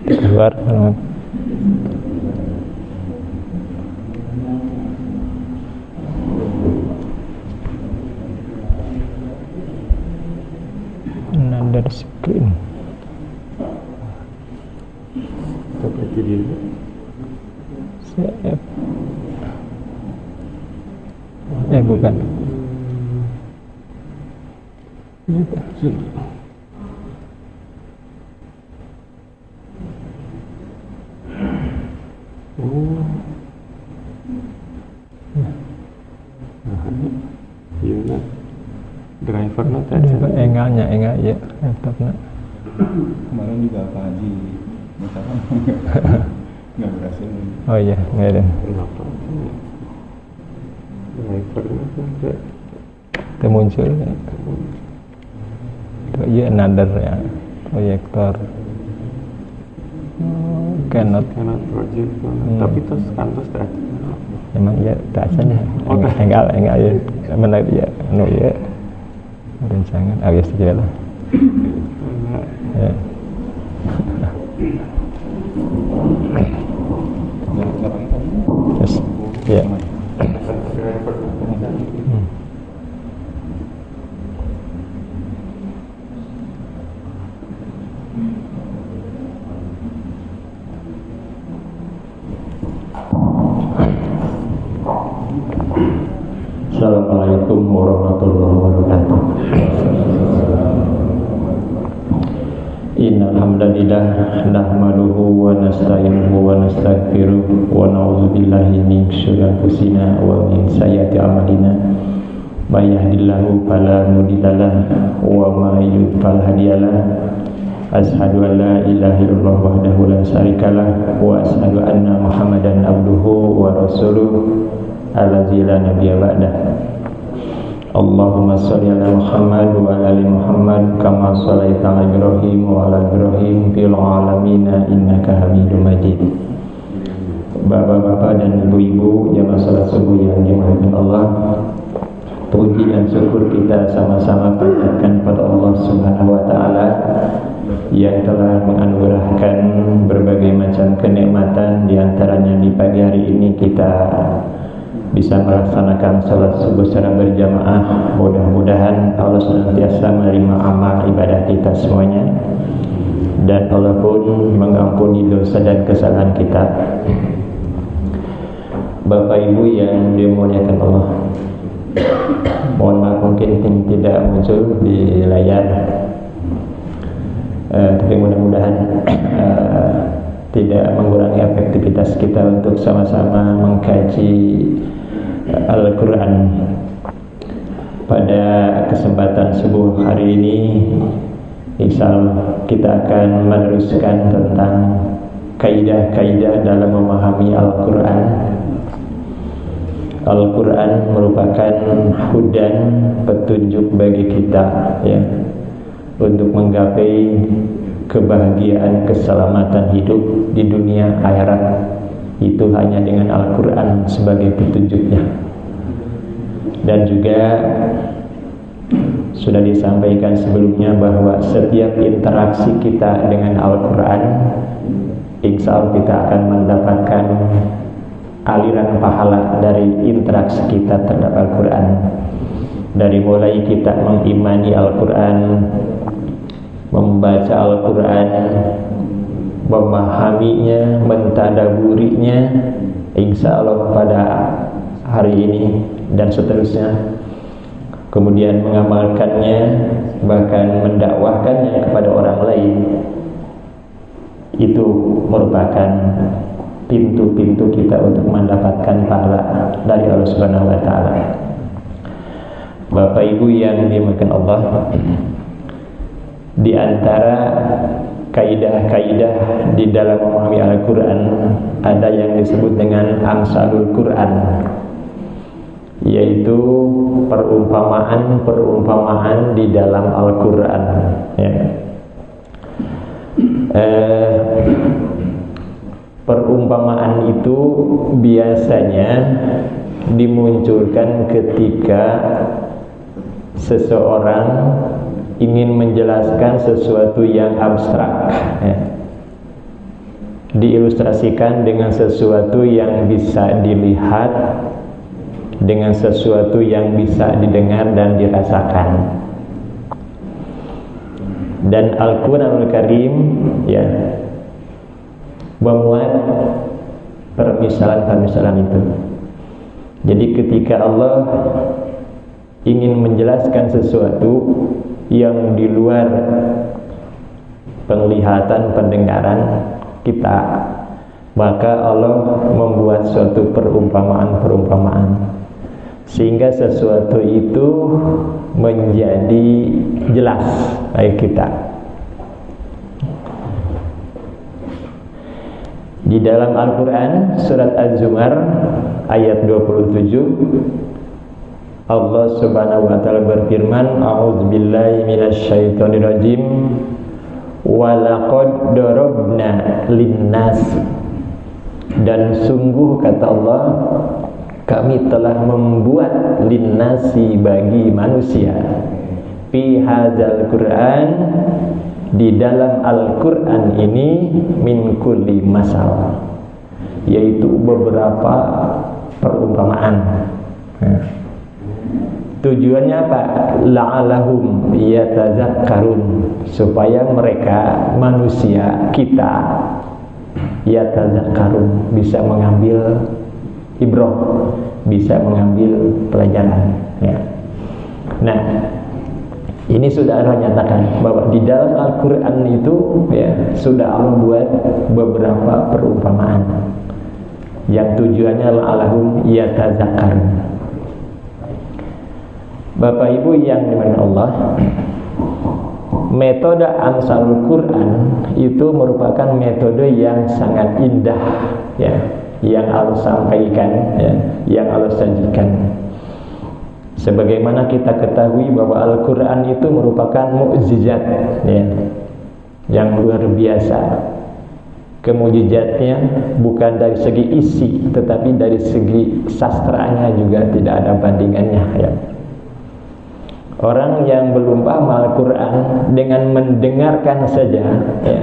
Keluar. Another screen. Seperti dulu. Save. Bukan. Iya, drivernya tadi. Enggak ya, laptopnya. Kemarin juga Pak Haji Mustafa nggak berhasil. Oh iya, nggak ada. Kenapa? Drivernya tadi. Itu muncul ya. Itu iya another ya, proyektor. Cannot project. Tapi terus kantor tadi. Emang ya tak saja. Enggak ya. Menarik ya, ya. Rancangan, biasa saja lah. Ya. Yes. Ya. Assalamualaikum warahmatullahi wabarakatuh. Innal hamdalillah nahmaduhu wa nasta'inuhu wa nastaghfiruh wa na'udzu billahi min syururi anfusina wa min sayyiati a'malina. May yahdihillahu fala mudhillalah wa may yudhlil fala hadiyalah. Asyhadu an la ilaha illallah wahdahu la syarikalah wa asyhadu anna Muhammadan abduhu wa rasuluh allazi la nabiyya ba'dah. Allahumma shalli ala Muhammad wa ala ali Muhammad kama shallaita ala Ibrahim wa ala Ibrahim fil alamin innaka Hamidum Majid. Bapak-bapak dan ibu-ibu jamaah salat subuh yang dimuliakan Allah, puji dan syukur kita sama-sama panjatkan kepada Allah Subhanahu wa taala yang telah menganugerahkan berbagai macam kenikmatan, di antaranya di pagi hari ini kita bisa melaksanakan salat subuh secara berjamaah. Mudah-mudahan Allah senantiasa menerima amal ibadah kita semuanya, dan Allah pun mengampuni dosa dan kesalahan kita. Bapak Ibu yang dimuliakan Allah, mohon maaf mungkin tidak muncul di layar, tapi mudah-mudahan tidak mengurangi efektivitas kita untuk sama-sama mengkaji Al-Quran. Pada kesempatan subuh hari ini, insyaallah kita akan meneruskan tentang kaidah-kaidah dalam memahami Al-Quran. Al-Quran merupakan hudan, petunjuk bagi kita ya, untuk menggapai kebahagiaan, keselamatan hidup di dunia akhirat. Itu hanya dengan Al-Quran sebagai petunjuknya. Dan juga sudah disampaikan sebelumnya bahwa setiap interaksi kita dengan Al-Quran, insya Allah kita akan mendapatkan aliran pahala dari interaksi kita terhadap Al-Quran. Dari mulai kita mengimani Al-Quran, membaca Al-Quran, memahaminya, mentadaburinya, insya Allah pada hari ini dan seterusnya, kemudian mengamalkannya, bahkan mendakwahkannya kepada orang lain, itu merupakan pintu-pintu kita untuk mendapatkan pahala dari Allah Subhanahu wa taala. Bapak Ibu yang dimuliakan Allah, di antara kaidah-kaidah di dalam memahami Al-Quran ada yang disebut dengan amsalul Quran, yaitu perumpamaan-perumpamaan di dalam Al-Quran ya. Perumpamaan itu biasanya dimunculkan ketika seseorang ingin menjelaskan sesuatu yang abstrak, ya, diilustrasikan dengan sesuatu yang bisa dilihat, dengan sesuatu yang bisa didengar dan dirasakan. Dan Al-Quranul Karim, ya, memuat permisalan-permisalan itu. Jadi ketika Allah ingin menjelaskan sesuatu yang di luar penglihatan, pendengaran kita, maka Allah membuat suatu perumpamaan-perumpamaan sehingga sesuatu itu menjadi jelas bagi kita. Di dalam Al-Quran surat Az-Zumar ayat 27, Allah subhanahu wa ta'ala berfirman, a'udzubillahi minasyaitonirrajim, walaqad darabna linnas, dan sungguh kata Allah, kami telah membuat linnasi bagi manusia, fi hadzal Quran, di dalam Al-Quran ini, min kulli masal, yaitu beberapa perumpamaan. Tujuannya apa? La'alahum yatazakkarun, supaya mereka manusia kita yatazakkarun, bisa mengambil ibrah, bisa mengambil pelajaran, ya. Nah, ini sudah Allah nyatakan bahwa di dalam Al-Quran itu, ya, sudah Allah buat beberapa perumpamaan yang tujuannya la'alahum yatazakkarun. Bapak Ibu yang dimana Allah, metode Amsalul Quran itu merupakan metode yang sangat indah, ya, yang Allah sampaikan, ya, yang Allah sajikan. Sebagaimana kita ketahui bahwa Al-Quran itu merupakan mukjizat, ya, yang luar biasa. Kemukjizatnya bukan dari segi isi, tetapi dari segi sastranya juga tidak ada bandingannya, ya. Orang yang belum paham Al-Quran dengan mendengarkan saja, ya,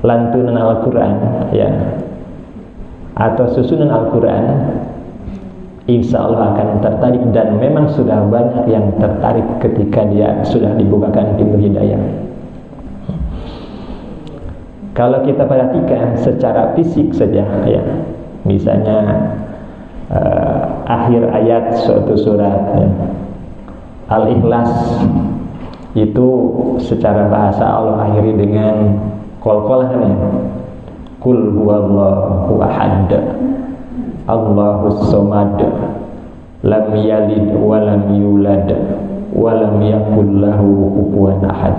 lantunan Al-Quran, ya, atau susunan Al-Quran, insya Allah akan tertarik, dan memang sudah banyak yang tertarik ketika dia sudah dibukakan pintu hidayah. Kalau kita perhatikan secara fisik saja, ya, misalnya akhir ayat suatu surat, ya, Al-Ikhlas, itu secara bahasa Allah akhiri dengan qol-qolah, ya, Qul huwallahu ahad, Allahus somad, lam yalid wa lam yulad wa lam yakul lahu kufuwan ahad.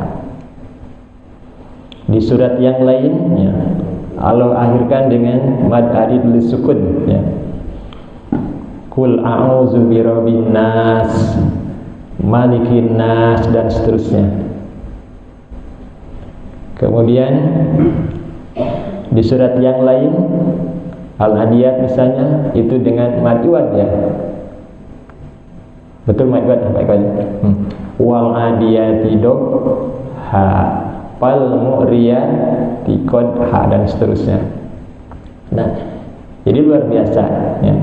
Di surat yang lain, ya, Allah akhirkan dengan mad arid lisukun, ya, Qul a'udzu birabbin nas, malikin nas, dan seterusnya. Kemudian di surat yang lain, Al-Adiyat misalnya, itu dengan mad iwad, ya. Betul mad iwad apa iwad? Wal adiyati ha, fal mu'riyati qadha, dan seterusnya. Nah, jadi luar biasa, ya.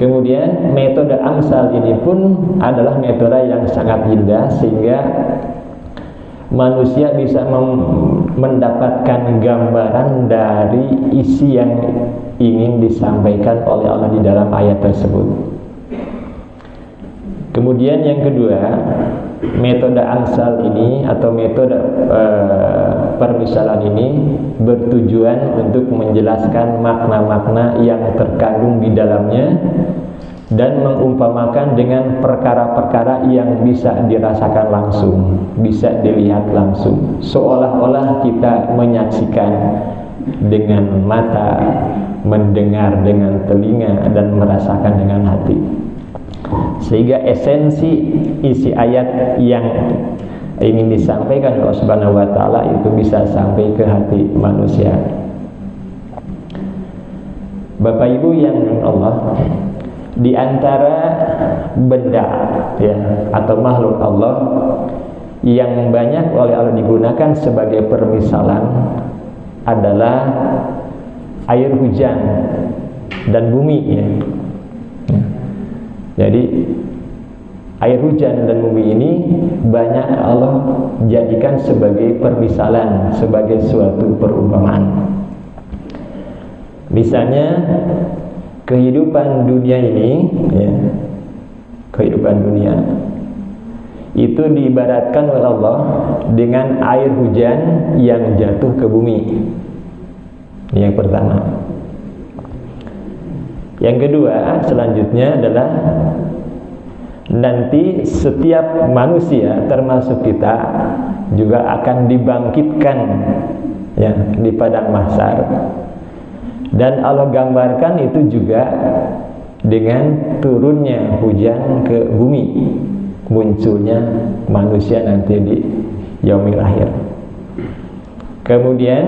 Kemudian metode Amsal ini pun adalah metode yang sangat indah, sehingga manusia bisa mendapatkan gambaran dari isi yang ingin disampaikan oleh Allah di dalam ayat tersebut. Kemudian yang kedua, metode Amsal ini atau metode permisalan ini bertujuan untuk menjelaskan makna-makna yang terkandung di dalamnya dan mengumpamakan dengan perkara-perkara yang bisa dirasakan langsung, bisa dilihat langsung, seolah-olah kita menyaksikan dengan mata, mendengar dengan telinga, dan merasakan dengan hati. Sehingga esensi isi ayat yang ingin disampaikan oleh Allah Subhanahu wa taala itu bisa sampai ke hati manusia. Bapak Ibu yang Allah, di antara benda ya atau makhluk Allah yang banyak oleh Allah digunakan sebagai permisalan adalah air hujan dan bumi ya. Jadi air hujan dan bumi ini banyak Allah jadikan sebagai permisalan, sebagai suatu perumpamaan. Misalnya kehidupan dunia ini ya, kehidupan dunia itu diibaratkan oleh Allah dengan air hujan yang jatuh ke bumi. Ini yang pertama. Yang kedua, selanjutnya adalah nanti setiap manusia termasuk kita juga akan dibangkitkan ya di padang mahsyar. Dan Allah gambarkan itu juga dengan turunnya hujan ke bumi, munculnya manusia nanti di yaumil akhir. Kemudian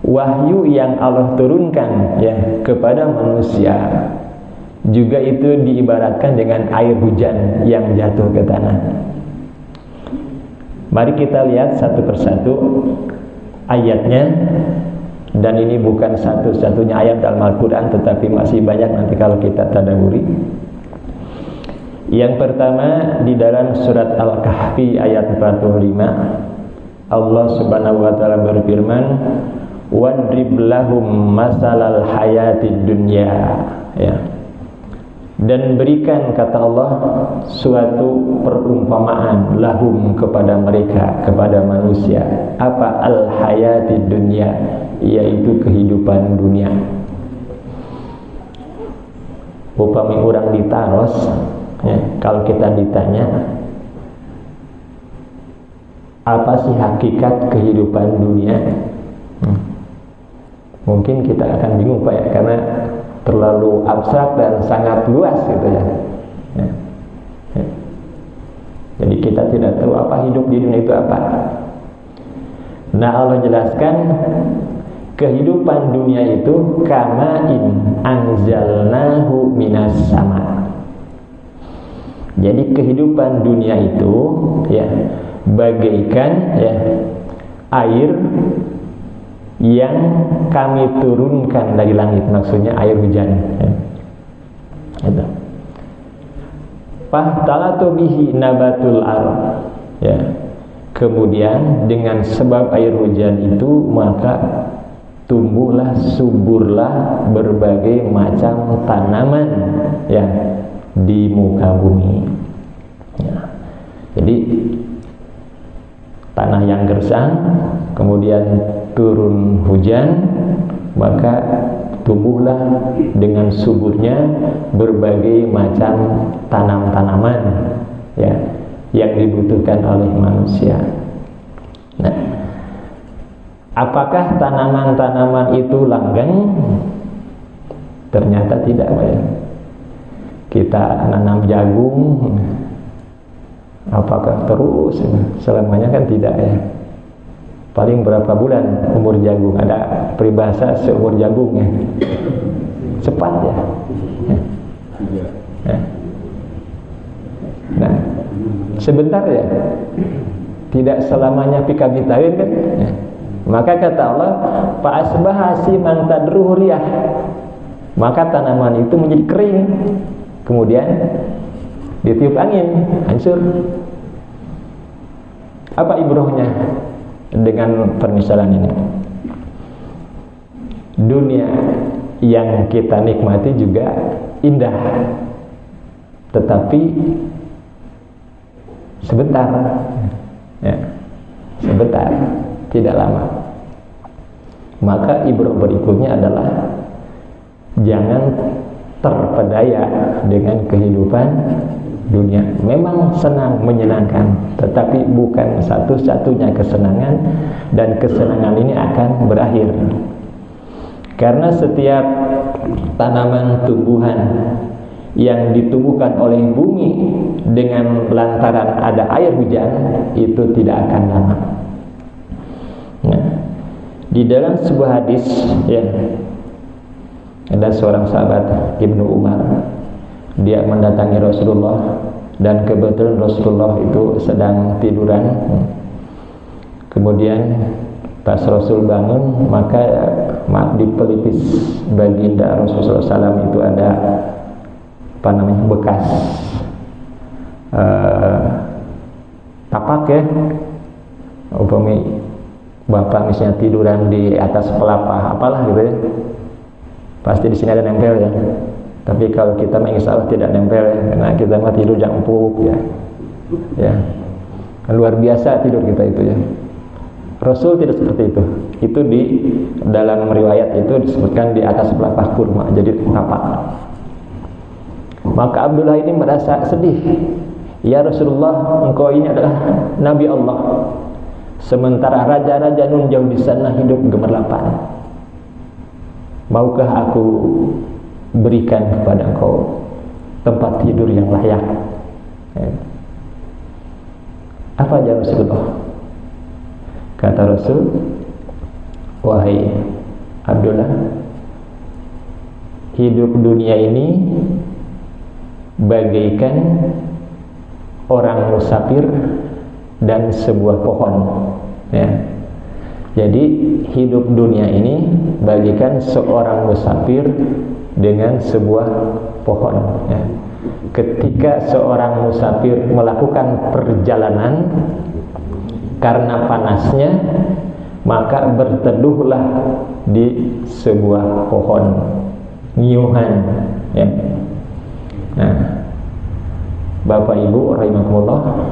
wahyu yang Allah turunkan ya kepada manusia juga itu diibaratkan dengan air hujan yang jatuh ke tanah. Mari kita lihat satu persatu ayatnya. Dan ini bukan satu-satunya ayat dalam Al-Quran, tetapi masih banyak nanti kalau kita tadabburi. Yang pertama di dalam surat Al-Kahfi ayat 45, Allah subhanahu wa ta'ala berfirman, wadrib lahum masalal hayatid dunya ya. Dan berikan, kata Allah, suatu perumpamaan lahum kepada mereka, kepada manusia. Apa al-hayatid dunya? Yaitu kehidupan dunia. Upami orang ditaros ya, kalau kita ditanya apa sih hakikat kehidupan dunia, mungkin kita akan bingung Pak ya, karena terlalu abstrak dan sangat luas gitu ya. Jadi kita tidak tahu apa hidup di dunia itu apa. Nah, Allah jelaskan kehidupan dunia itu kama'in anzalnahu minas sama. Jadi kehidupan dunia itu ya bagaikan ya air yang kami turunkan dari langit, maksudnya air hujan ya. Gitu. Fahtalatu bihi nabatul ardh ya. Kemudian dengan sebab air hujan itu maka tumbuhlah, suburlah berbagai macam tanaman ya di muka bumi ya. Jadi tanah yang gersang, kemudian turun hujan, maka tumbuhlah dengan suburnya berbagai macam tanam-tanaman ya yang dibutuhkan oleh manusia. Nah, apakah tanaman-tanaman itu langgeng? Ternyata tidak, Pak ya. Kita nanam jagung, apakah terus selamanya? Kan tidak ya. Paling berapa bulan umur jagung? Ada peribahasa seumur jagung ya. Cepat ya. Ya. Nah, sebentar ya. Tidak selamanya pikabitawin kan ya. Maka kata Allah, fa'asbaha siman tadruhu riyah. Maka tanaman itu menjadi kering, kemudian ditiup angin, hancur. Apa ibrahnya dengan permisalan ini? Dunia yang kita nikmati juga indah, tetapi sebentar ya, sebentar, tidak lama. Maka ibrah berikutnya adalah jangan terpedaya dengan kehidupan dunia. Memang senang, menyenangkan, tetapi bukan satu-satunya kesenangan, dan kesenangan ini akan berakhir. Karena setiap tanaman tumbuhan yang ditumbuhkan oleh bumi dengan lantaran ada air hujan itu tidak akan lama. Nah, di dalam sebuah hadis ya, Ada seorang sahabat Ibnu Umar, dia mendatangi Rasulullah dan kebetulan Rasulullah itu sedang tiduran. Kemudian pas Rasul bangun, maka di pelipis baginda Rasulullah SAW itu ada bekas tapak ya. Upami bapak misalnya tiduran di atas pelapa apalah gitu ya, pasti di sini ada nempel ya. Tapi kalau kita mengisal tidak nempel ya, karena kita mah tidur jangan empuk ya. Ya, kan luar biasa tidur kita itu ya. Rasul tidak seperti itu. Itu di dalam riwayat itu disebutkan di atas pelapah kurma, jadi tapak. Maka Abdullah ini merasa sedih. Ya Rasulullah, engkau ini adalah Nabi Allah, sementara raja-raja nun jauh di sana hidup gemerlapan. Maukah aku berikan kepada engkau tempat tidur yang layak? Apa jawab Rasulullah? Kata Rasul, wahai Abdullah, hidup dunia ini bagaikan orang musafir dan sebuah pohon ya. Jadi hidup dunia ini bagaikan seorang musafir dengan sebuah pohon ya. Ketika seorang musafir melakukan perjalanan karena panasnya, maka berteduhlah di sebuah pohon ngiuhan ya. Nah, Bapak Ibu rahimakumullah,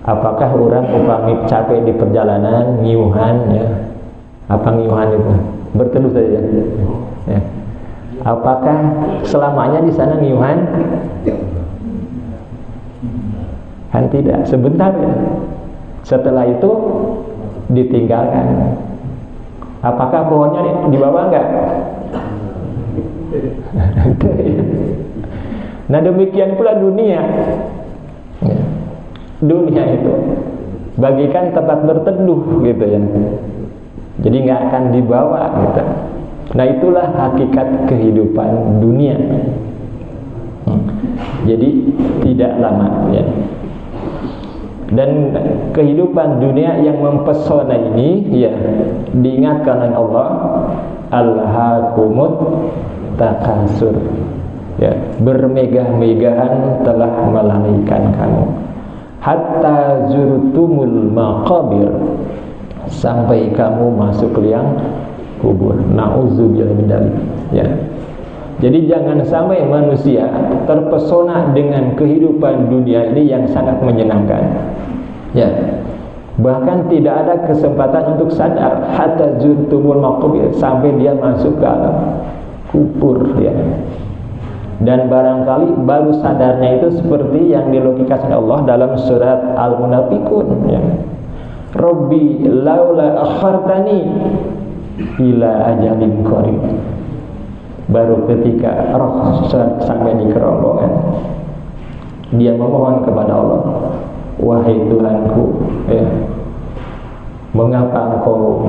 apakah orang upami capek di perjalanan ngiuhan ya? Apa ngiuhan itu? Berteduh saja ya. Apakah selamanya di sana ngiuhan? Kan tidak, sebentar ya. Setelah itu ditinggalkan. Apakah pohonnya di bawah enggak? Nah demikian pula dunia. Dunia itu bagikan tempat berteduh gitu ya. Jadi nggak akan dibawa gitu. Nah itulah hakikat kehidupan dunia. Jadi tidak lama ya. Dan kehidupan dunia yang mempesona ini ya diingatkan oleh Allah, alhaakumut takasur ya, bermegah-megahan telah melalaikan kamu, hatta zurtumul maqabir, sampai kamu masuk ke liang kubur. Nauzubillah min dzalik ya. Jadi jangan sampai manusia terpesona dengan kehidupan dunia ini yang sangat menyenangkan ya. Bahkan tidak ada kesempatan untuk sadar, hatta zurtumul maqabir, sampai dia masuk ke alam kubur ya. Dan barangkali baru sadarnya itu seperti yang dilogikakan Allah dalam surat Al-Munafiqun ya. Rabbi laula akhartani ila ajalin qarib. Baru ketika roh sampai di kerongkongan, dia memohon kepada Allah, wahai Tuhanku ya, mengapa engkau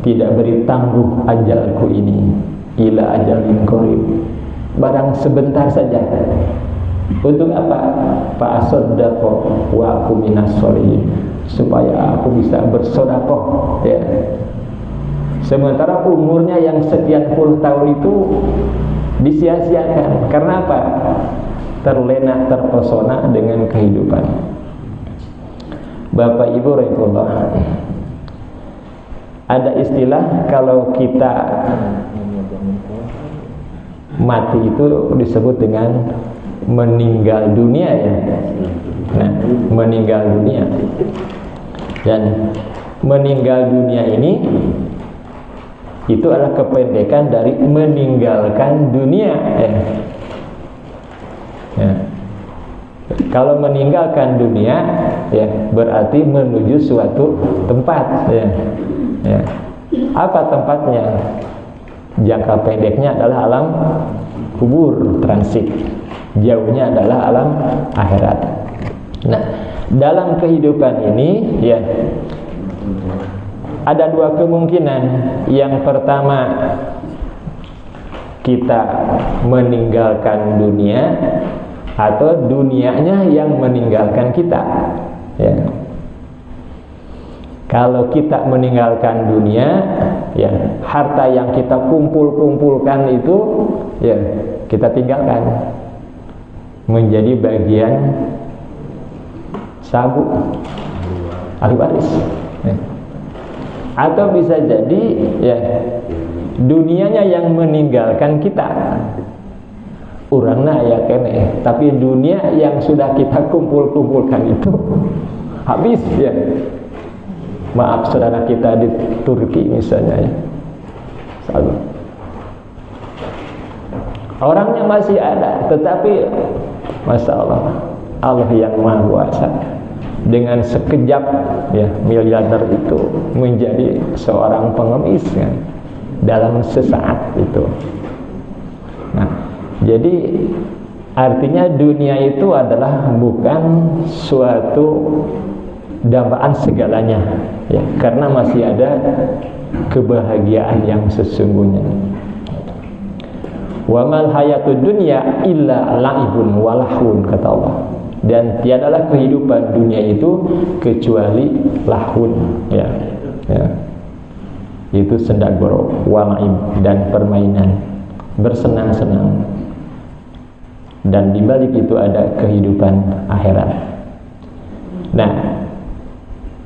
tidak beri tangguh ajalku ini ila ajalin qarib, barang sebentar saja. Untuk apa? Fa asaddaqo wa aku minas sholihin, supaya aku bisa bersedekah ya. Sementara umurnya yang sekian puluh tahun itu disia-siakan. Karena apa? Terlena, terpesona dengan kehidupan. Bapak Ibu rahimahullah, ada istilah kalau kita mati itu disebut dengan meninggal dunia ya. Nah, meninggal dunia. Dan meninggal dunia ini itu adalah kependekan dari meninggalkan dunia ya. Ya. Kalau meninggalkan dunia ya berarti menuju suatu tempat ya. Ya. Apa tempatnya? Jangka pendeknya adalah alam kubur, transit. Jauhnya adalah alam akhirat. Nah, dalam kehidupan ini ya ada dua kemungkinan. Yang pertama, kita meninggalkan dunia atau dunianya yang meninggalkan kita, ya. Kalau kita meninggalkan dunia, ya, harta yang kita kumpulkan itu, ya, kita tinggalkan menjadi bagian sabuk ahli waris, ya. Atau bisa jadi, ya, dunianya yang meninggalkan kita. Urangna ya kene, tapi dunia yang sudah kita kumpulkan itu habis, ya. Maaf saudara kita di Turki misalnya, ya. Salah. Orangnya masih ada, tetapi Masya Allah, Allah yang Maha Kuasa dengan sekejap, ya, miliarder itu menjadi seorang pengemis, kan, dalam sesaat itu. Nah, jadi artinya dunia itu adalah bukan suatu dambaan segalanya, ya, karena masih ada kebahagiaan yang sesungguhnya. Wa mal hayatud dunya illa la'ibun wa lahun, kata Allah. Dan tiadalah kehidupan dunia itu kecuali lahun, ya, ya. Itu sendagoro, wa la'ib, dan permainan, bersenang-senang. Dan di balik itu ada kehidupan akhirat. Nah,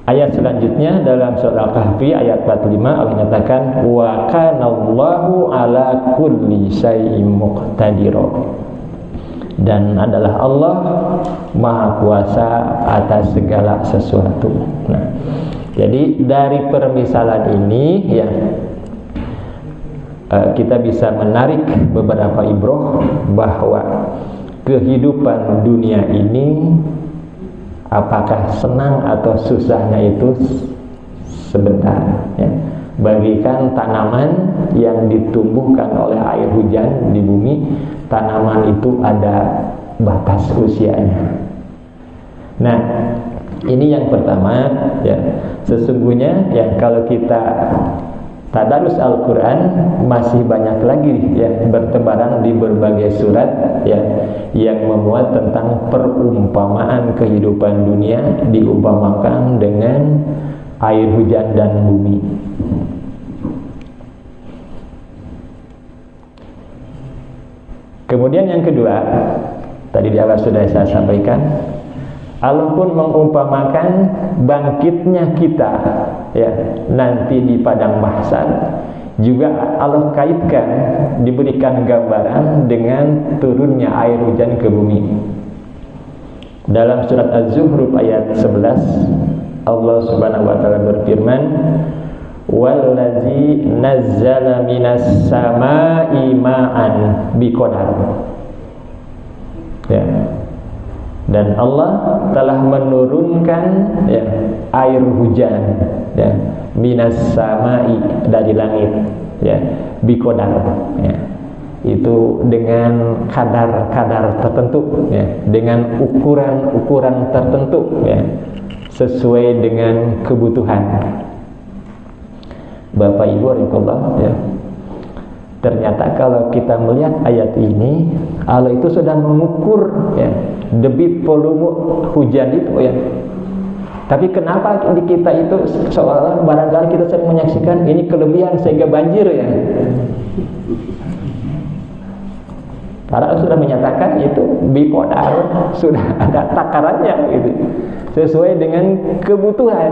ayat selanjutnya dalam surah Al-Kahfi ayat 45 Allah nyatakan wa kanallahu ala kulli syai'in muqtadira, dan adalah Allah Maha Kuasa atas segala sesuatu. Nah, jadi dari permisalan ini, ya, kita bisa menarik beberapa ibrah bahwa kehidupan dunia ini, apakah senang atau susahnya itu sebentar, ya. Bagikan tanaman yang ditumbuhkan oleh air hujan di bumi, tanaman itu ada batas usianya. Nah, ini yang pertama, ya. Sesungguhnya, ya, kalau kita tadarus Al-Quran masih banyak lagi, ya, bertebaran di berbagai surat, ya, yang memuat tentang perumpamaan kehidupan dunia diumpamakan dengan air hujan dan bumi. Kemudian yang kedua, tadi di awal sudah saya sampaikan, Allah pun mengumpamakan bangkitnya kita, ya, nanti di padang mahsyar. Juga Allah kaitkan, diberikan gambaran dengan turunnya air hujan ke bumi. Dalam surat Az-Zukhruf ayat 11, Allah Subhanahu wa taala berfirman, "Wallazi nazzala minas samaa'i ma'an biqadar." Ya. Dan Allah telah menurunkan, ya, air hujan, ya, minas samai, dari langit, ya, biqadar, ya. Itu dengan kadar tertentu, ya, dengan ukuran tertentu, ya, sesuai dengan kebutuhan. Bapak Ibu rahimahullah, ya. Ternyata kalau kita melihat ayat ini, Allah itu sudah mengukur, ya, debit volume hujan itu, ya. Tapi kenapa di kita itu seolah barangkali kita sering menyaksikan ini kelebihan sehingga banjir, ya. Para sudah menyatakan itu biqadar, sudah ada takarannya, gitu, sesuai dengan kebutuhan.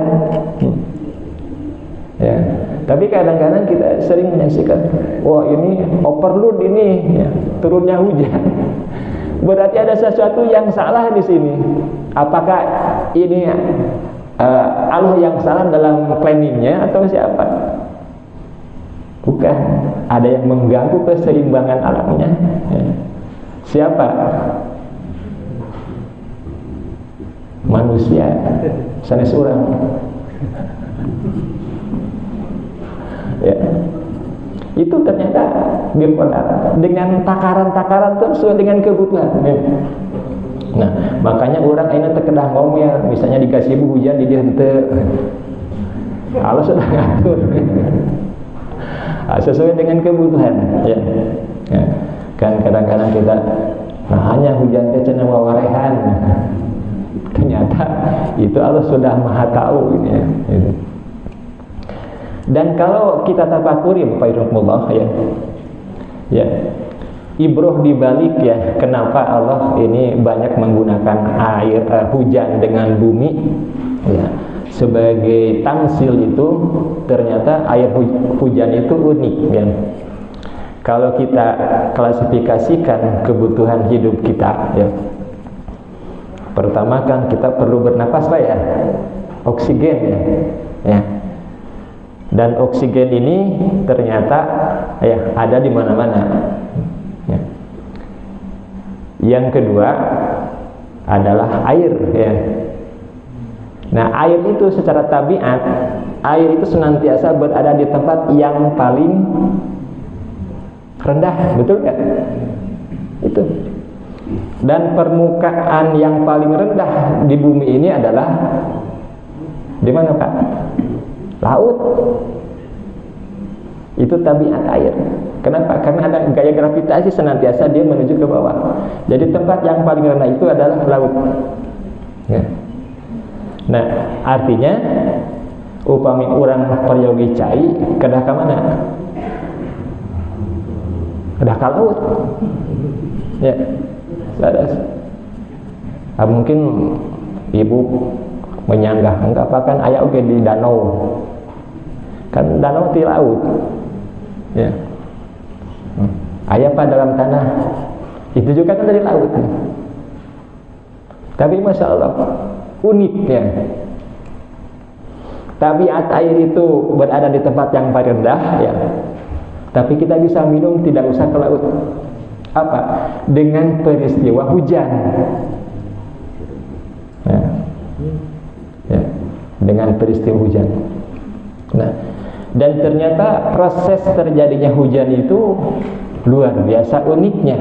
Ya, tapi kadang-kadang kita sering menyaksikan, wah ini overload ini, ya, turunnya hujan. Berarti ada sesuatu yang salah di sini. Apakah ini Allah yang salah dalam planningnya atau siapa? Bukan, ada yang mengganggu keseimbangan alamnya. Ya. Siapa? Manusia, sanes orang. Ya. Itu ternyata biqadar, dengan takaran-takaran sesuai dengan kebutuhan. Nah, makanya orang ini terkedah ngomel, misalnya dikasih hujan di dia henteu. Allah sudah ngatur. Sesuai dengan kebutuhan, ya. Ya. Kan kadang-kadang kita hanya hujan teh cenah wawarehan. Ternyata itu Allah sudah Maha tahu ini ya. Gitu. Dan kalau kita tafakuri Bapak ya, ibroh dibalik ya, kenapa Allah ini banyak menggunakan air hujan dengan bumi ya, sebagai tamsil itu ternyata air hujan itu unik ya. Kalau kita klasifikasikan kebutuhan hidup kita ya, pertama kan kita perlu bernapas Pak ya, oksigen ya. Dan oksigen ini ternyata ya ada di mana-mana. Ya. Yang kedua adalah air ya. Nah, air itu secara tabiat, air itu senantiasa berada di tempat yang paling rendah, betul nggak? Itu. Dan permukaan yang paling rendah di bumi ini adalah di mana Pak? Laut. Itu tabiat air. Kenapa? Karena ada gaya gravitasi senantiasa dia menuju ke bawah. Jadi tempat yang paling rendah itu adalah laut. Ya. Nah, artinya upami orang peryogi cai kedah ke mana? Kedah ke laut. Ya. Mungkin ibu menyanggah, enggak apa kan aya oge di danau. Kan danau di laut. Ya. Aya apa dalam tanah? Itu juga kan dari laut. Tapi Masya Allah uniknya tabiat air itu berada di tempat yang paling rendah ya. Tapi kita bisa minum tidak usah ke laut. Apa? Dengan peristiwa hujan. Ya. Ya. Dengan peristiwa hujan. Nah, dan ternyata proses terjadinya hujan itu luar biasa uniknya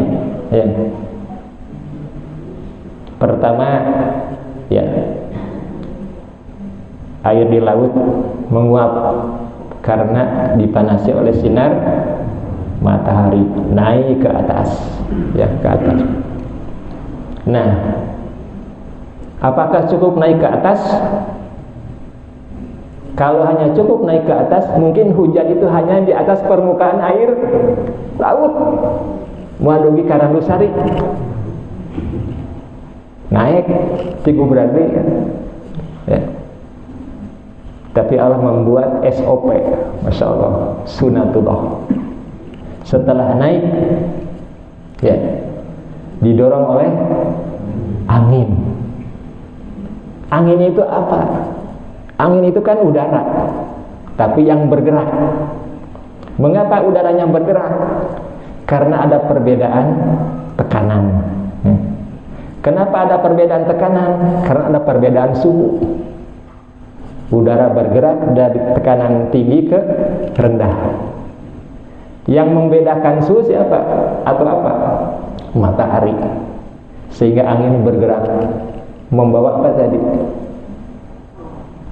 ya. Pertama ya, air di laut menguap karena dipanasi oleh sinar matahari, naik ke atas ya, ke atas. Nah, apakah cukup naik ke atas? Kalau hanya cukup naik ke atas, mungkin hujan itu hanya di atas permukaan air laut. Muadugi Karandusari naik tigu berarti ya. Tapi Allah membuat SOP, Masya Allah, sunatullah. Setelah naik ya, didorong oleh angin. Angin itu apa? Angin itu kan udara, tapi yang bergerak. Mengapa udaranya bergerak? Karena ada perbedaan tekanan. Kenapa ada perbedaan tekanan? Karena ada perbedaan suhu. Udara bergerak dari tekanan tinggi ke rendah. Yang membedakan suhu siapa? Atau apa? Matahari. Sehingga angin bergerak membawa apa tadi?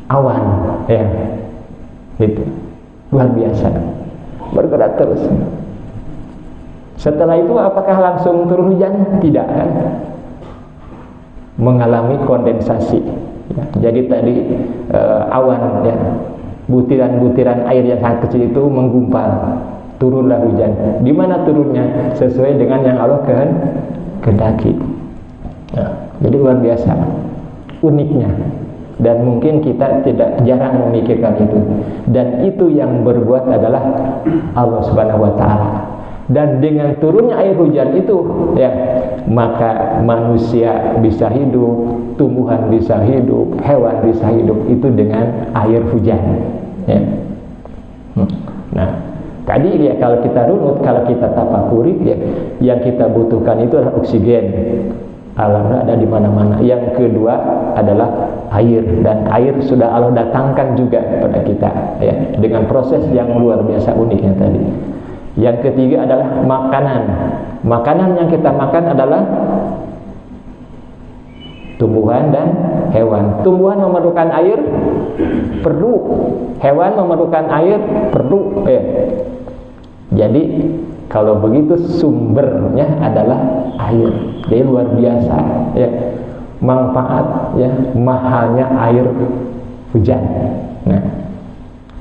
Awan, ya, gitu, luar biasa, bergerak terus. Setelah itu apakah langsung turun hujan? Tidak kan? Mengalami kondensasi. Ya. Jadi tadi awan, ya, butiran-butiran air yang sangat kecil itu menggumpal, turunlah hujan. Di mana turunnya? Sesuai dengan yang Allah kehendaki. Ya. Jadi luar biasa, uniknya. Dan mungkin kita tidak jarang memikirkan itu. Dan itu yang berbuat adalah Allah Subhanahu wa ta'ala. Dan dengan turunnya air hujan itu ya, maka manusia bisa hidup, tumbuhan bisa hidup, hewan bisa hidup, itu dengan air hujan ya. Nah, tadi ya, kalau kita runut, kalau kita tafakuri ya, yang kita butuhkan itu adalah oksigen. Alamnya ada di mana-mana. Yang kedua adalah air, dan air sudah Allah datangkan juga kepada kita ya, dengan proses yang luar biasa uniknya tadi. Yang ketiga adalah makanan. Makanan yang kita makan adalah tumbuhan dan hewan. Tumbuhan memerlukan air, perlu. Hewan memerlukan air, perlu ya. Jadi Kalau begitu sumbernya adalah air. Jadi luar biasa ya, manfaat ya, mahalnya air hujan. Nah,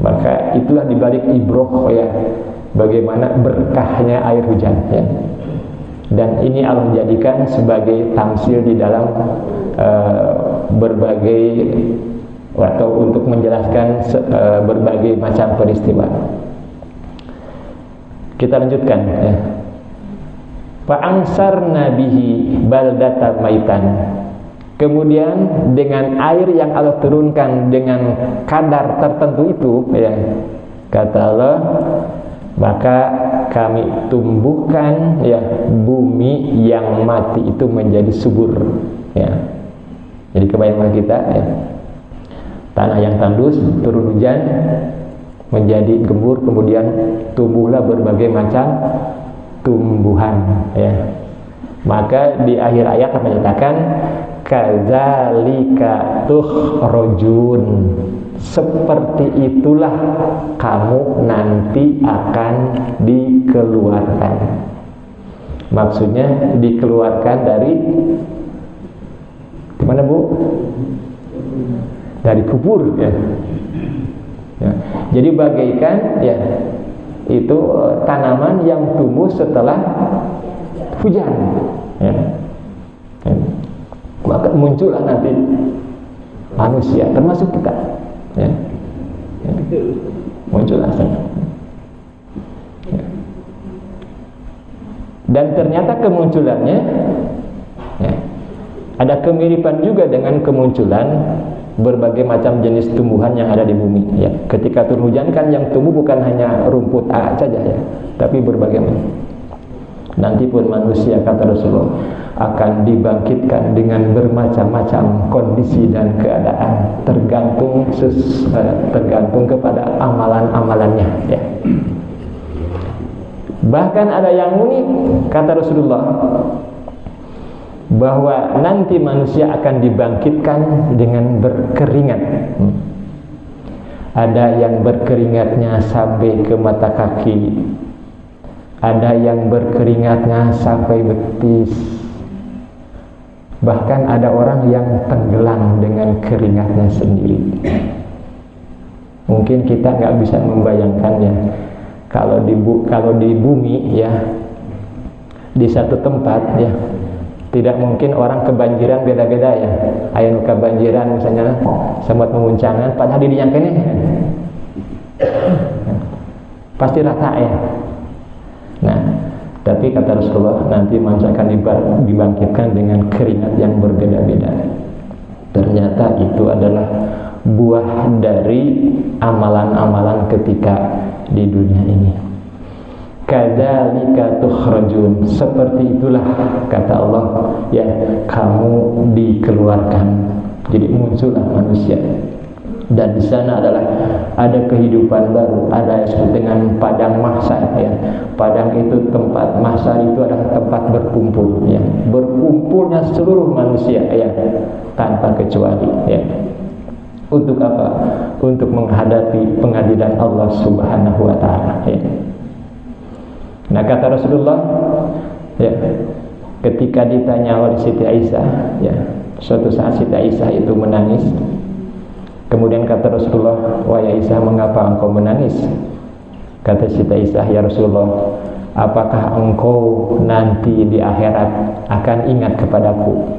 maka itulah dibalik ibroh ya, bagaimana berkahnya air hujan ya. Dan ini Allah jadikan sebagai tamsil di dalam berbagai atau untuk menjelaskan berbagai macam peristiwa. Kita lanjutkan ya. Fa'angsarna bihi baldatan maitan. Kemudian dengan air yang Allah turunkan dengan kadar tertentu itu ya, kata Allah, maka kami tumbuhkan ya bumi yang mati itu menjadi subur ya. Jadi kebayang kita ya, tanah yang tandus turun hujan menjadi gembur, kemudian tumbuhlah berbagai macam tumbuhan ya. Maka di akhir ayat menyatakan kadzalika tukhrajun, seperti itulah kamu nanti akan dikeluarkan. Maksudnya dikeluarkan dari mana Bu? Dari kubur ya. Ya. Jadi bagaikan ya itu tanaman yang tumbuh setelah hujan ya. Ya. Maka muncullah nanti manusia termasuk kita ya. Ya. Muncullah sana ya. Dan ternyata kemunculannya ya, ada kemiripan juga dengan kemunculan berbagai macam jenis tumbuhan yang ada di bumi ya. Ketika turun hujan kan yang tumbuh bukan hanya rumput saja ya, tapi berbagai macam. Nanti pun manusia, kata Rasulullah, akan dibangkitkan dengan bermacam-macam kondisi dan keadaan, tergantung kepada amalan-amalannya ya. Bahkan ada yang unik, kata Rasulullah, bahwa nanti manusia akan dibangkitkan dengan berkeringat. Ada yang berkeringatnya sampai ke mata kaki, ada yang berkeringatnya sampai betis, bahkan ada orang yang tenggelam dengan keringatnya sendiri. Mungkin kita nggak bisa membayangkannya. Kalau di bumi ya, di satu tempat ya, tidak mungkin orang kebanjiran beda-beda ya. Aya nu kebanjiran misalnya sempat memuncangan padahal di dinya kene pasti rata ya. Nah, tapi kata Rasulullah nanti manusia akan dibangkitkan dengan keringat yang berbeda-beda. Ternyata itu adalah buah dari amalan-amalan ketika di dunia ini. Kadzalika tukhrajun, seperti itulah kata Allah ya, kamu dikeluarkan. Jadi muncullah manusia. Dan di sana adalah ada kehidupan baru, ada yang disebut dengan padang mahsyar ya. Padang itu tempat, mahsyar itu adalah tempat berkumpul ya. Berkumpulnya seluruh manusia ya, tanpa kecuali ya. Untuk apa? Untuk menghadapi pengadilan Allah Subhanahu wa taala ya. Nah, kata Rasulullah ya, ketika ditanya oleh Siti Aisyah ya, suatu saat Siti Aisyah itu menangis. Kemudian kata Rasulullah, "Wahai Aisyah, mengapa engkau menangis?" Kata Siti Aisyah, "Ya Rasulullah, apakah engkau nanti di akhirat akan ingat kepadaku?"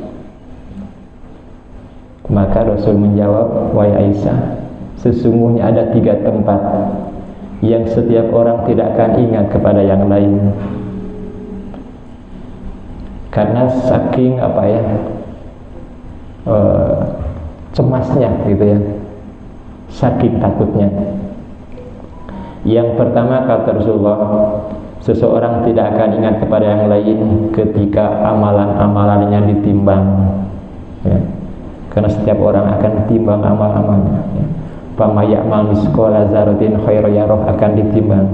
Maka Rasul menjawab, "Wahai Aisyah, sesungguhnya ada 3 tempat yang setiap orang tidak akan ingat kepada yang lain, karena saking apa ya, cemasnya gitu ya, saking takutnya. Yang pertama kata Rasulullah, seseorang tidak akan ingat kepada yang lain ketika amalan-amalannya ditimbang ya. Karena setiap orang akan ditimbang amal-amalnya ya. Fama ya'mal misqala dzarratin khairan yarah, akan ditimbang,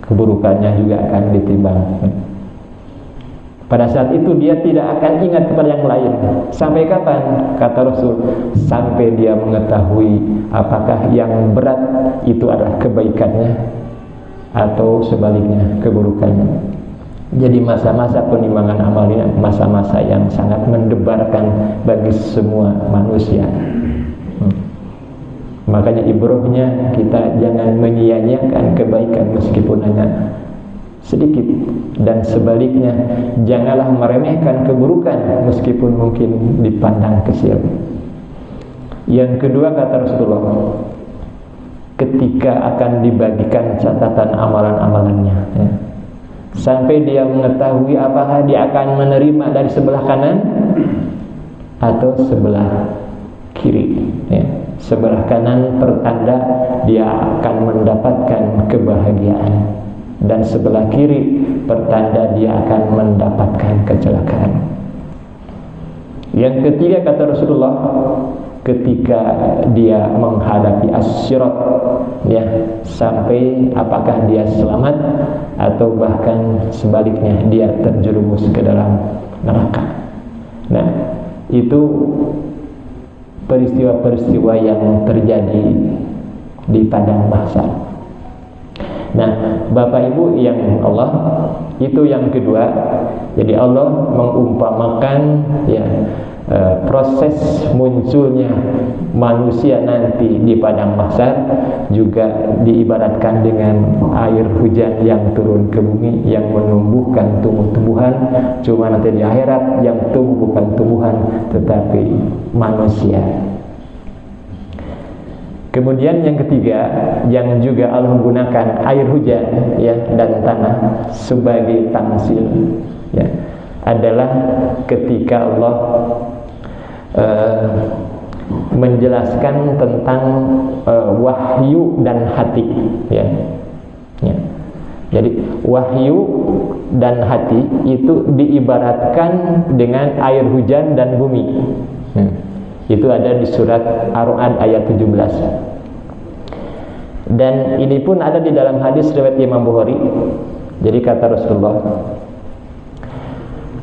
keburukannya juga akan ditimbang. Pada saat itu dia tidak akan ingat kepada yang lain. Sampai kapan? Kata Rasul, sampai dia mengetahui apakah yang berat itu adalah kebaikannya atau sebaliknya keburukannya. Jadi masa-masa penimbangan amal ini masa-masa yang sangat mendebarkan bagi semua manusia. Makanya ibrahnya kita jangan menyia-nyiakan kebaikan meskipun hanya sedikit, dan sebaliknya janganlah meremehkan keburukan meskipun mungkin dipandang kecil. Yang kedua, kata Rasulullah, ketika akan dibagikan catatan amalan-amalannya, ya, sampai dia mengetahui apakah dia akan menerima dari sebelah kanan atau sebelah kiri, ya. Sebelah kanan pertanda dia akan mendapatkan kebahagiaan, dan sebelah kiri pertanda dia akan mendapatkan kecelakaan. Yang ketiga, kata Rasulullah, ketika dia menghadapi as-sirat, ya, sampai apakah dia selamat atau bahkan sebaliknya dia terjerumus ke dalam neraka. Nah, itu peristiwa-peristiwa yang terjadi di padang mahsyar. Nah, Bapak Ibu yang Allah, itu yang kedua. Jadi Allah mengumpamakan, ya, proses munculnya manusia nanti di padang mahsyar juga diibaratkan dengan air hujan yang turun ke bumi yang menumbuhkan tumbuh-tumbuhan. Cuma nanti di akhirat yang tumbuh bukan tumbuhan tetapi manusia. Kemudian yang ketiga, yang juga Allah gunakan air hujan, ya, dan tanah sebagai tamsil, ya, adalah ketika Allah menjelaskan tentang wahyu dan hati, ya. Ya. Jadi wahyu dan hati itu diibaratkan dengan air hujan dan bumi. Itu ada di surat Ar-Ra'd ayat 17. Dan ini pun ada di dalam hadis riwayat Imam Bukhari. Jadi kata Rasulullah,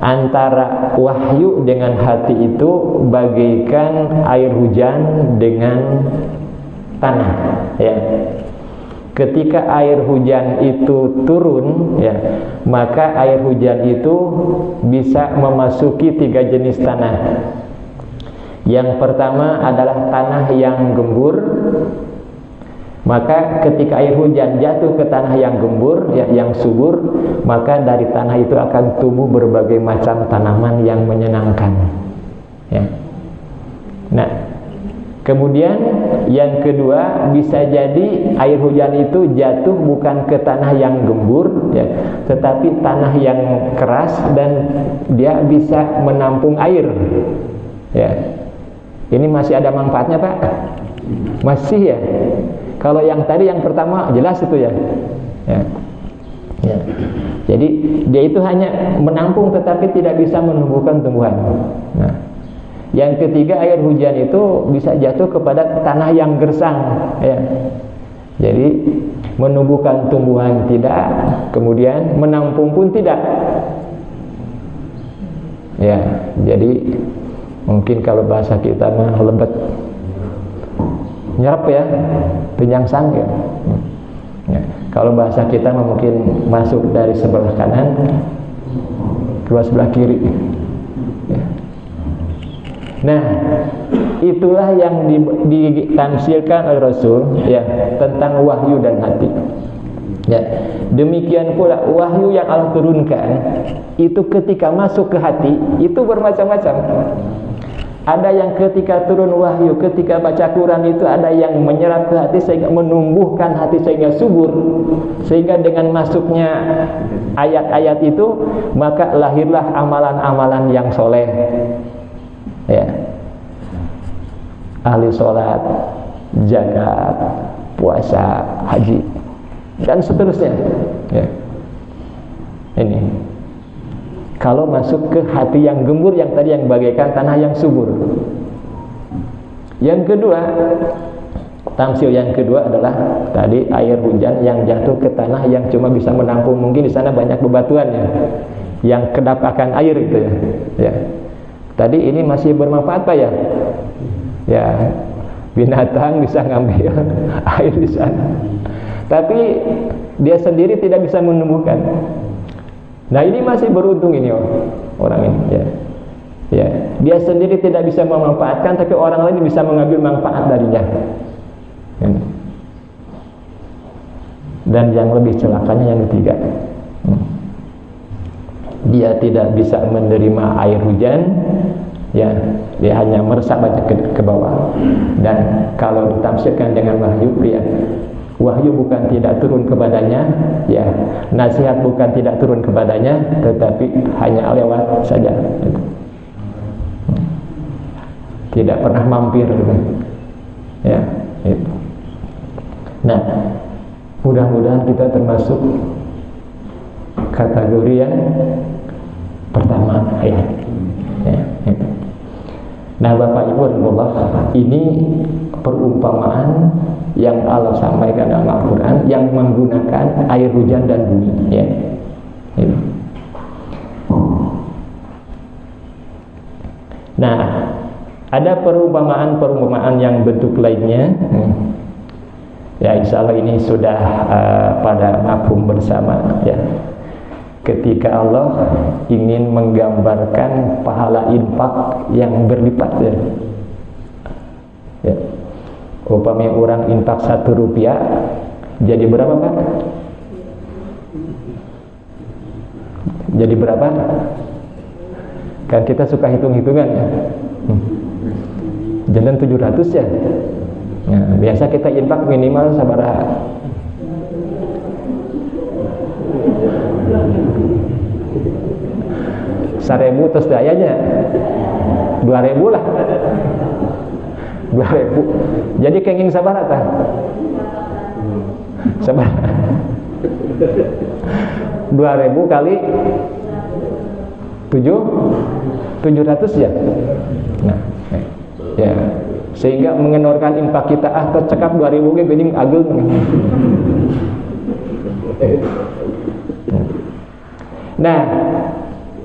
antara wahyu dengan hati itu bagaikan air hujan dengan tanah, ya. Ketika air hujan itu turun, ya, maka air hujan itu bisa memasuki 3 jenis tanah. Yang pertama adalah tanah yang gembur. Maka ketika air hujan jatuh ke tanah yang gembur, ya, yang subur, maka dari tanah itu akan tumbuh berbagai macam tanaman yang menyenangkan, ya. Nah, kemudian yang kedua, bisa jadi air hujan itu jatuh bukan ke tanah yang gembur, ya, tetapi tanah yang keras dan dia bisa menampung air, ya. Ini masih ada manfaatnya, Pak? Masih, ya. Kalau yang tadi, yang pertama jelas itu, ya. Ya. Ya. Jadi dia itu hanya menampung tetapi tidak bisa menumbuhkan tumbuhan. Nah, yang ketiga, air hujan itu bisa jatuh kepada tanah yang gersang, ya. Jadi menumbuhkan tumbuhan tidak, kemudian menampung pun tidak. Ya, jadi mungkin kalau bahasa kita mah lebet, nyerap, ya, penyangsang, ya. Ya. Kalau bahasa kita mah mungkin masuk dari sebelah kanan keluar sebelah kiri, ya. Nah, itulah yang ditamsilkan oleh Rasul, ya, tentang wahyu dan hati, ya. Demikian pula wahyu yang Allah turunkan itu ketika masuk ke hati itu bermacam-macam. Ada yang ketika turun wahyu, ketika baca Quran itu ada yang menyerap ke hati sehingga menumbuhkan hati sehingga subur, sehingga dengan masuknya ayat-ayat itu maka lahirlah amalan-amalan yang soleh, ya. Ahli sholat, zakat, puasa, haji, dan seterusnya, ya. Ini kalau masuk ke hati yang gembur, yang tadi yang bagaikan tanah yang subur. Yang kedua, tamsil yang kedua adalah tadi air hujan yang jatuh ke tanah yang cuma bisa menampung, mungkin di sana banyak bebatuan, ya, yang kedap akan air, gitu, ya. Ya. Tadi ini masih bermanfaat, Pak, ya. Ya, binatang bisa ngambil air di sana. Tapi dia sendiri tidak bisa menumbuhkan. Nah ini masih beruntung ini orang ini ya. Ya, dia sendiri tidak bisa memanfaatkan, tapi orang lain bisa mengambil manfaat darinya. Dan yang lebih celakanya yang ketiga, dia tidak bisa menerima air hujan, ya, dia hanya meresap aja ke bawah. Dan kalau ditafsirkan dengan wahyu, ya, wahyu bukan tidak turun kepadanya, ya, nasihat bukan tidak turun kepadanya, tetapi hanya lewat saja. Tidak pernah mampir, ya, itu. Nah, mudah-mudahan kita termasuk kategori yang pertama, ya, itu. Nah, Bapak Ibu Allah, ini perumpamaan yang Allah sampaikan dalam Al-Quran yang menggunakan air hujan dan bumi, ya, itu. Nah, ada perumpamaan yang bentuk lainnya. Ya, insya Allah ini sudah pada mafhum bersama, ya. Ketika Allah ingin menggambarkan pahala infak yang berlipat, ya. Ya. Umpamanya orang infak 1 rupiah, jadi berapa Pak? Jadi berapa? Kan kita suka hitung-hitungan, ya. Jalan 700 ya. Nah, biasa kita infak minimal sabaraha? 1.000 terus dayanya 2.000 lah. 2.000. Jadi kenging sabaraha tah? Sabaraha? 2.000 kali 700 ya. Nah, ya, sehingga mengenorkan infak kita tercekap 2.000 ge geuning ageung. Nah,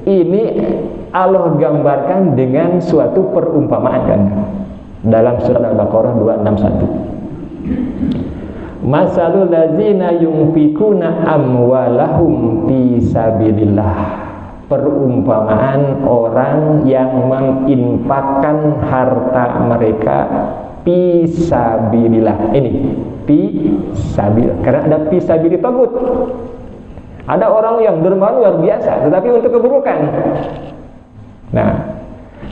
ini Allah gambarkan dengan suatu perumpamaan kan dalam surat Al-Baqarah 261. Masalul ladzina yunfikuna amwalahum fi sabilillah. Perumpamaan orang yang menginfakkan harta mereka fisabilillah. Ini fisabil, karena ada fisabilillah tagut. Ada orang yang dermawan luar biasa, tetapi untuk keburukan. Nah,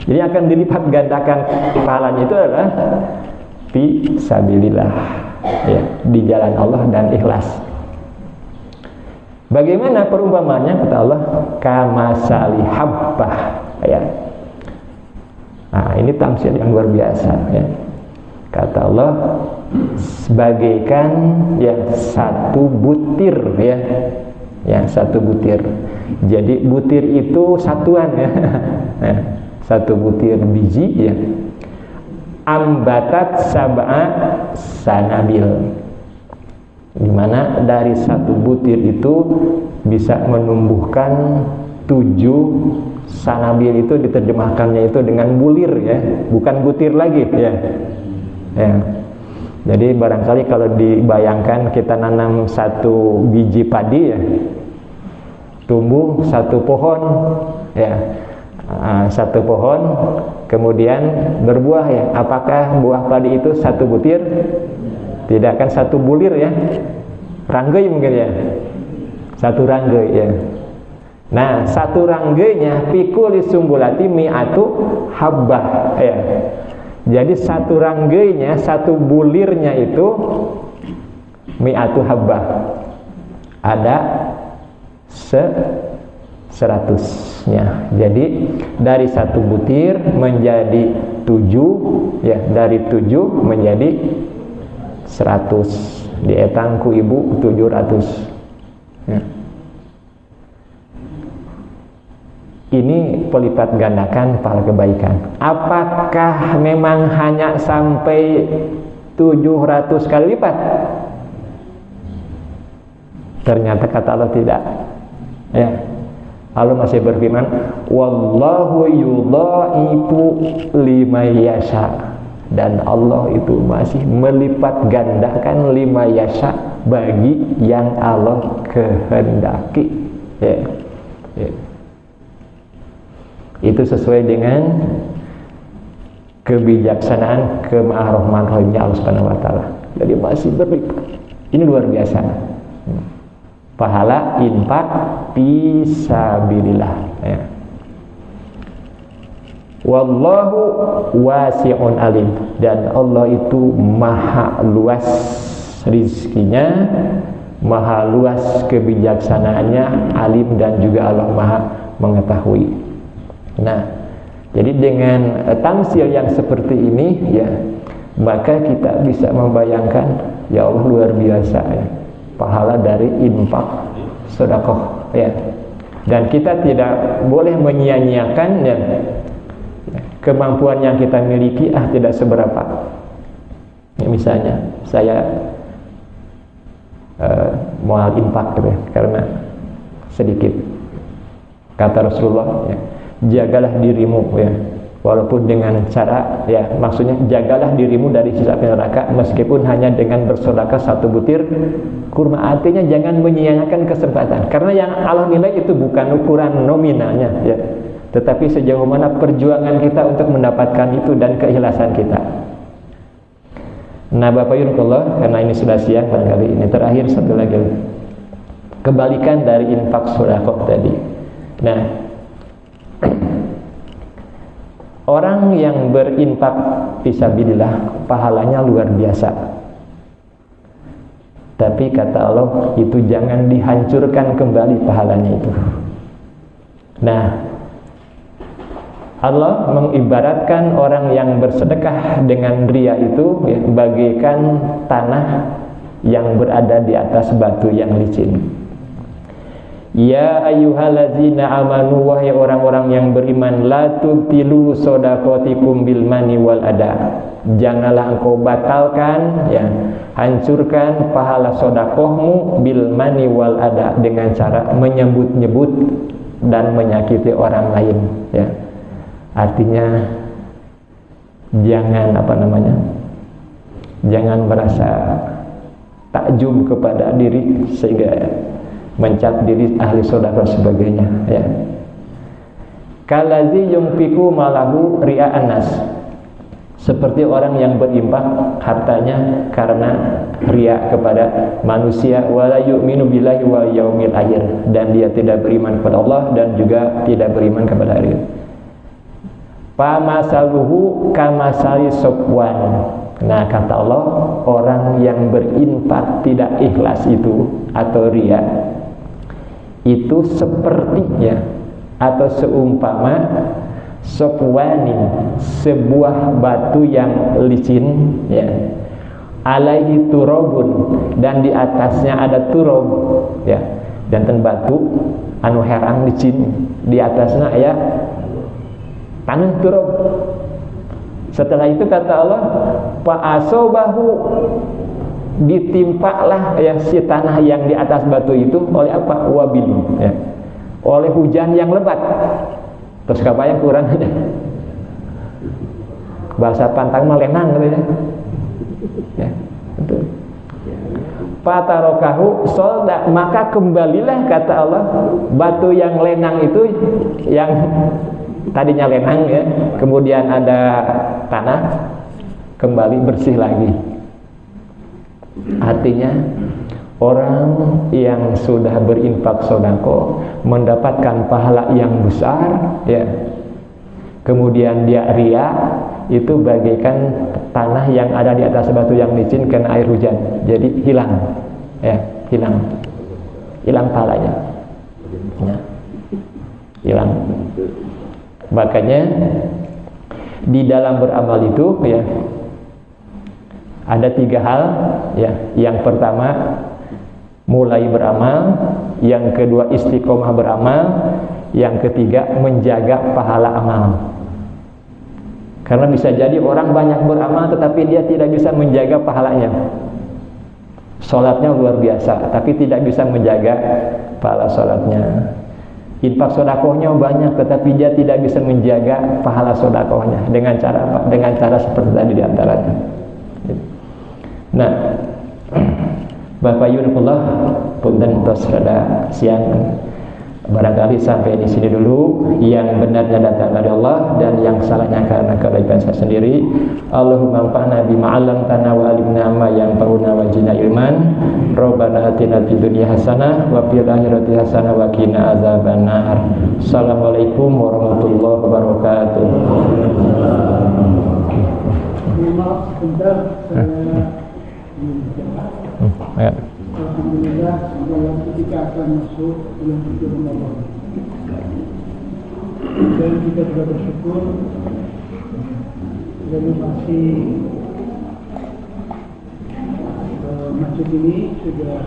jadi akan dilipat gandakan pahalanya itu adalah fisabilillah, ya, di jalan Allah dan ikhlas. Bagaimana perumpamaannya? Kata Allah, kamasali habbah, ya. Nah, ini tamsil yang luar biasa, ya. Kata Allah, sebagaikan ya satu butir, ya. Ya, satu butir. Jadi butir itu satuan, ya. Nah, satu butir biji, ya. Ambatat sab'a sanabil. Dimana dari satu butir itu bisa menumbuhkan 7 sanabil. Itu diterjemahkannya itu dengan bulir, ya, bukan butir lagi, ya. Ya. Jadi barangkali kalau dibayangkan kita nanam satu biji padi, ya, tumbuh satu pohon, ya, satu pohon, kemudian berbuah, ya. Apakah buah padi itu satu butir? Tidak, kan satu bulir, ya. Ranggei mungkin, ya. Satu ranggei, ya. Nah, satu ranggeinya pikul sumbulati mi'atu habbah, ya. Jadi satu ranggeinya, satu bulirnya itu mi'atu habbah. Ada 100-nya. Jadi dari satu butir menjadi 7, ya, dari 7 menjadi 100. Dietangku ibu 700, ya. Ini pelipat gandakan pahala kebaikan. Apakah memang hanya sampai 700 kali lipat? Ternyata kata Allah tidak, ya. Allah masih berfirman, wallahu yudha'ifu liman yasha. Dan Allah itu masih melipat gandakan lima yasha bagi yang Allah kehendaki, ya. ya. Itu sesuai dengan kebijaksanaan, kemaharahman rahimnya Allah Subhanahu wa taala. Jadi masih berlipat. Ini luar biasa. Pahala infak fisabilillah, ya. Wallahu wasi'un alim, dan Allah itu maha luas rizkinya, maha luas kebijaksanaannya, alim, dan juga Allah maha mengetahui. Nah, jadi dengan tamsil yang seperti ini, ya, maka kita bisa membayangkan, ya Allah luar biasa, ya, pahala dari infak sedekah, ya. Dan kita tidak boleh menyia-nyiakan, ya, kemampuan yang kita miliki tidak seberapa. Ya, misalnya saya mau infak gitu, ya, karena sedikit. Kata Rasulullah, ya, jagalah dirimu, ya, walaupun dengan cara, ya, maksudnya jagalah dirimu dari siksa api neraka meskipun hanya dengan bersedekah 1 butir kurma. Artinya jangan menyia-nyiakan kesempatan, karena yang Allah nilai itu bukan ukuran nominalnya, ya, tetapi sejauh mana perjuangan kita untuk mendapatkan itu dan keikhlasan kita. Nah, Bapak Yunus, karena ini sudah siang barangkali ini terakhir satu lagi kebalikan dari infak sedekah tadi. Nah, orang yang berinfak fisabilillah pahalanya luar biasa. Tapi kata Allah, itu jangan dihancurkan kembali pahalanya itu. Nah, Allah mengibaratkan orang yang bersedekah dengan riya itu, ya, bagaikan tanah yang berada di atas batu yang licin. Ya ayyuhallazina amanu, wahai orang-orang yang beriman, la tubtilu shadaqatikum bil mani wal ada. Janganlah engkau batalkan, ya, hancurkan pahala sedekahmu bil mani wal ada, dengan cara menyebut-nyebut dan menyakiti orang lain, ya. Artinya jangan jangan merasa takjub kepada diri sehingga mencap diri ahli sedekah sebagainya, ya. Kalazi yunfiqu malahu ria'an nas, seperti orang yang berinfak hartanya karena riya kepada manusia, wala yu'minu billahi wal yaumil akhir, dan dia tidak beriman kepada Allah dan juga tidak beriman kepada hari. Famasaluhu kamasali sofwan. Nah, kata Allah, orang yang berinfak tidak ikhlas itu atau riya itu sepertinya atau seumpama sofwanin, sebuah batu yang licin, ya, alaihi turabun, dan di atasnya ada turab, ya, jantan batu anu herang licin, di atasnya ya tanah turab. Setelah itu kata Allah, fa'asobahu, ditimpalah, ya, si tanah yang di atas batu itu oleh apa? Wabil, ya, oleh hujan yang lebat. Terus kapan yang kurang? Bahasa pantang melenang gitu, ya, itu. Fatarokahu solda, maka kembalilah, kata Allah, batu yang lenang itu, yang tadinya lenang, ya, kemudian ada tanah, kembali bersih lagi. Artinya orang yang sudah berinfak sedekah mendapatkan pahala yang besar, ya, kemudian dia riya, itu bagaikan tanah yang ada di atas batu yang licin kena air hujan, jadi hilang, ya, hilang pahalanya, ya, hilang. Makanya di dalam beramal itu, ya, ada 3 hal, ya. Yang pertama mulai beramal, yang kedua istiqomah beramal, yang ketiga menjaga pahala amal. Karena bisa jadi orang banyak beramal tetapi dia tidak bisa menjaga pahalanya. Sholatnya luar biasa tapi tidak bisa menjaga pahala sholatnya. Infak sedekahnya banyak tetapi dia tidak bisa menjaga pahala sedekahnya. Dengan cara apa? Dengan cara seperti tadi di antaranya. Nah, Bapak Yunus, punten tos rada siang, Barangkali sampai di sini dulu. Yang benarnya datang dari Allah dan yang salahnya karena kebaikan saya sendiri. Allahumma anfa'na bima 'allamtana wa 'allimna ma yanfa'una wa zidna ilman. Rabbana atina fid dunya hasanah wa fil akhirati hasanah wa qina azabannar. Assalamualaikum warahmatullahi wabarakatuh. Maaf sebentar, Ya. Alhamdulillah dalam ketika akan masuk bulan suci Ramadan. Dan kita juga bersyukur renovasi masjid ini sudah